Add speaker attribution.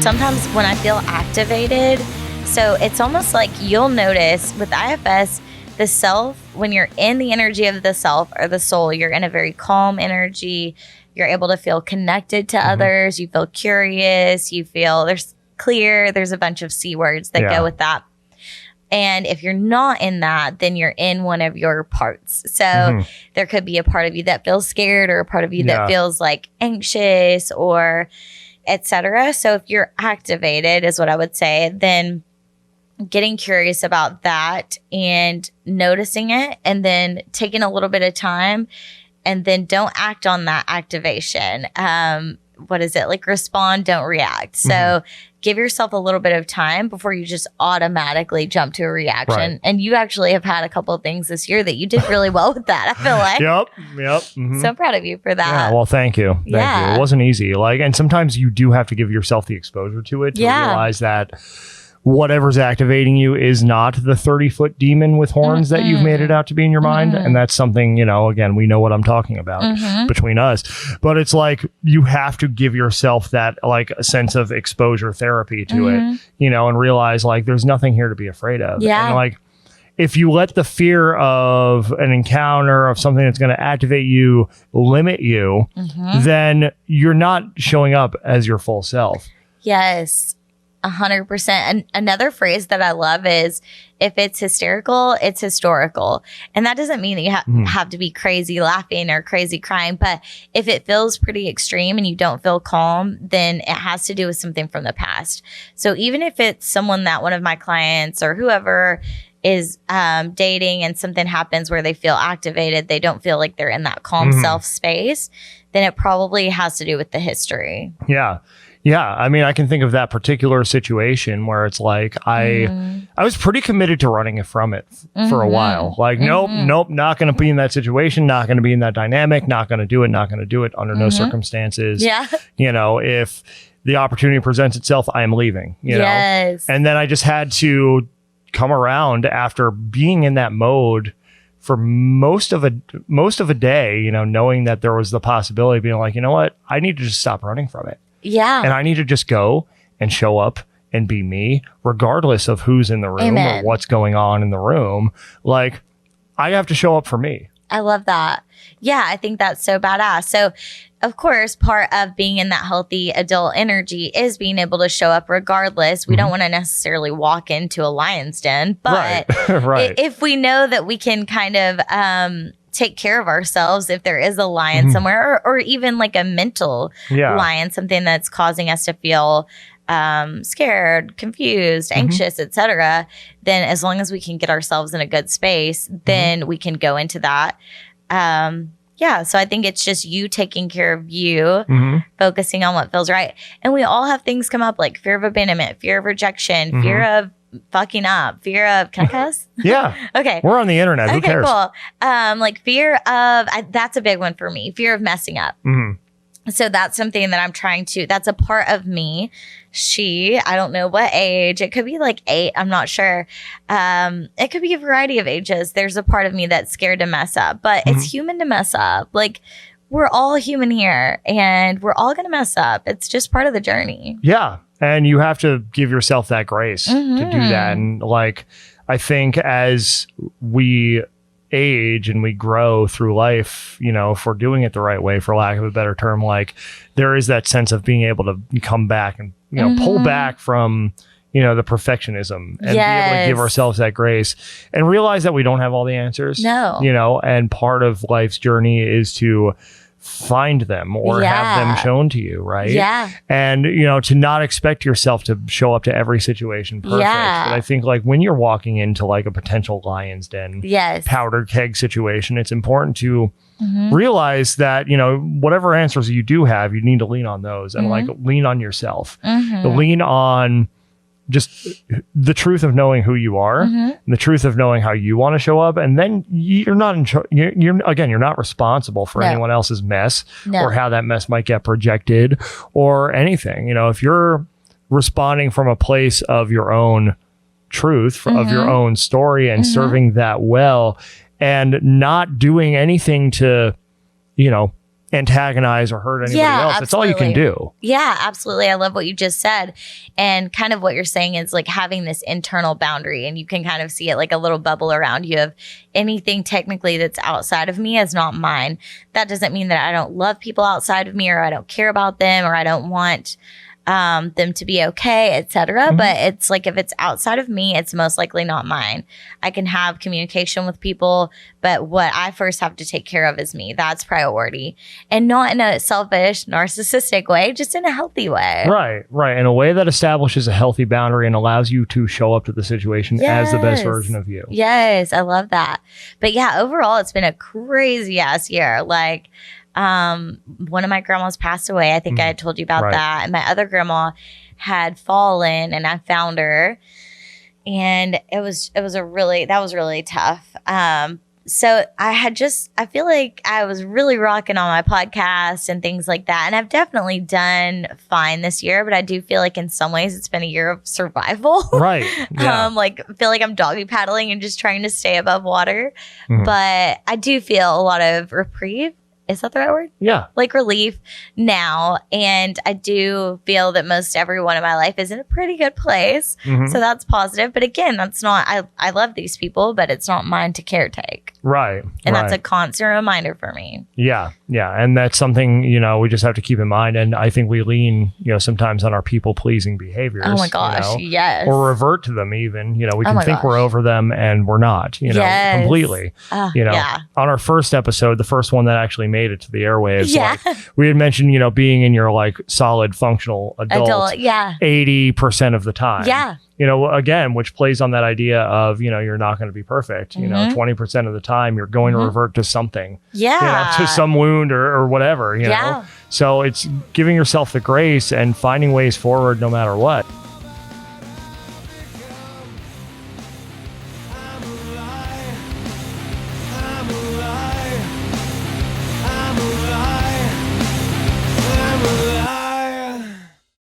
Speaker 1: sometimes when I feel activated, so it's almost like you'll notice with IFS, the self, when you're in the energy of the self or the soul, you're in a very calm energy. You're able to feel connected to others. You feel curious. You feel there's a bunch of C words that go with that. And if you're not in that, then you're in one of your parts. So there could be a part of you that feels scared or a part of you that feels like anxious or etc. So if you're activated is what I would say, then getting curious about that and noticing it and then taking a little bit of time and then don't act on that activation. What is it? Like respond, don't react. So give yourself a little bit of time before you just automatically jump to a reaction. Right. And you actually have had a couple of things this year that you did really well with that, I feel like.
Speaker 2: Yep.
Speaker 1: So proud of you for that.
Speaker 2: Yeah, well, thank you. Thank you. It wasn't easy. And sometimes you do have to give yourself the exposure to it to realize that whatever's activating you is not the 30-foot demon with horns that you've made it out to be in your mind. And that's something, again, we know what I'm talking about between us. But it's like you have to give yourself that a sense of exposure therapy to it, and realize there's nothing here to be afraid of.
Speaker 1: Yeah.
Speaker 2: And if you let the fear of an encounter of something that's going to activate you limit you, then you're not showing up as your full self.
Speaker 1: Yes. 100%. And another phrase that I love is if it's hysterical, it's historical. And that doesn't mean that you have to be crazy laughing or crazy crying. But if it feels pretty extreme and you don't feel calm, then it has to do with something from the past. So even if it's someone that one of my clients or whoever is dating and something happens where they feel activated, they don't feel like they're in that calm self space, then it probably has to do with the history.
Speaker 2: Yeah. Yeah, I mean, I can think of that particular situation where it's I was pretty committed to running from it for a while. Nope, not going to be in that situation, not going to be in that dynamic, not going to do it under no circumstances.
Speaker 1: Yeah.
Speaker 2: If the opportunity presents itself, I am leaving,
Speaker 1: Yes.
Speaker 2: And then I just had to come around after being in that mode for most of a day, knowing that there was the possibility of being you know what, I need to just stop running from it.
Speaker 1: Yeah.
Speaker 2: And I need to just go and show up and be me, regardless of who's in the room or what's going on in the room. I have to show up for me.
Speaker 1: I love that. Yeah, I think that's so badass. So, of course, part of being in that healthy adult energy is being able to show up regardless. We don't want to necessarily walk into a lion's den, but if we know that we can kind of take care of ourselves if there is a lion somewhere or even a mental lion, something that's causing us to feel scared, confused, anxious, etc., then as long as we can get ourselves in a good space, then we can go into that. So I think it's just you taking care of you, focusing on what feels right. And we all have things come up like fear of abandonment, fear of rejection, fear of fucking up, fear of, can I cuss?
Speaker 2: Yeah.
Speaker 1: Okay.
Speaker 2: We're on the internet. Who cares?
Speaker 1: Cool. Fear of, that's a big one for me. Fear of messing up. So that's something that that's a part of me. I don't know what age. It could be 8. I'm not sure. It could be a variety of ages. There's a part of me that's scared to mess up, but it's human to mess up. We're all human here and we're all going to mess up. It's just part of the journey.
Speaker 2: Yeah. And you have to give yourself that grace to do that. And I think as we age and we grow through life, if we're doing it the right way, for lack of a better term, there is that sense of being able to come back and, pull back from, the perfectionism and be able to give ourselves that grace and realize that we don't have all the answers.
Speaker 1: No.
Speaker 2: And part of life's journey is to find them or have them shown to you, right?
Speaker 1: Yeah.
Speaker 2: And, to not expect yourself to show up to every situation perfect.
Speaker 1: Yeah.
Speaker 2: But I think when you're walking into a potential lion's den, powder keg situation, it's important to realize that, whatever answers you do have, you need to lean on those and lean on yourself. Lean on just the truth of knowing who you are, and the truth of knowing how you want to show up. And then you're not you're not responsible for anyone else's mess or how that mess might get projected or anything. If you're responding from a place of your own truth, of your own story and serving that well and not doing anything to, antagonize or hurt anybody else. That's all you can do.
Speaker 1: Yeah, absolutely. I love what you just said. And kind of what you're saying is like having this internal boundary, and you can kind of see it like a little bubble around you of anything technically that's outside of me is not mine. That doesn't mean that I don't love people outside of me, or I don't care about them, or I don't want them to be okay, etc. But it's like, if it's outside of me, it's most likely not mine. I can have communication with people, but what I first have to take care of is me. That's priority, and not in a selfish, narcissistic way, just in a healthy way.
Speaker 2: Right. In a way that establishes a healthy boundary and allows you to show up to the situation as the best version of you.
Speaker 1: Yes, I love that. But yeah, overall, it's been a crazy ass year. Like, one of my grandmas passed away. I think I had told you about that. And my other grandma had fallen, and I found her, and that was really tough. So I feel like I was really rocking on my podcast and things like that. And I've definitely done fine this year, but I do feel like in some ways it's been a year of survival.
Speaker 2: Right. Yeah.
Speaker 1: Like, I feel like I'm doggy paddling and just trying to stay above water. But I do feel a lot of reprieve. Is that the right word?
Speaker 2: Yeah.
Speaker 1: Like relief now. And I do feel that most everyone in my life is in a pretty good place. So that's positive. But again, that's not, I love these people, but it's not mine to caretake.
Speaker 2: Right.
Speaker 1: And that's a constant reminder for me.
Speaker 2: Yeah. And that's something, we just have to keep in mind. And I think we lean, sometimes on our people pleasing behaviors.
Speaker 1: Oh my gosh. Yes.
Speaker 2: Or revert to them even. We can think we're over them and we're not, completely. On our first episode, the first one that actually made it to the airwaves, like, we had mentioned, being in your like solid functional adult 80% of the time. Yeah. Again, which plays on that idea of, you're not going to be perfect. 20% of the time you're going to revert to something. Yeah. To some wound or whatever, So it's giving yourself the grace and finding ways forward no matter what.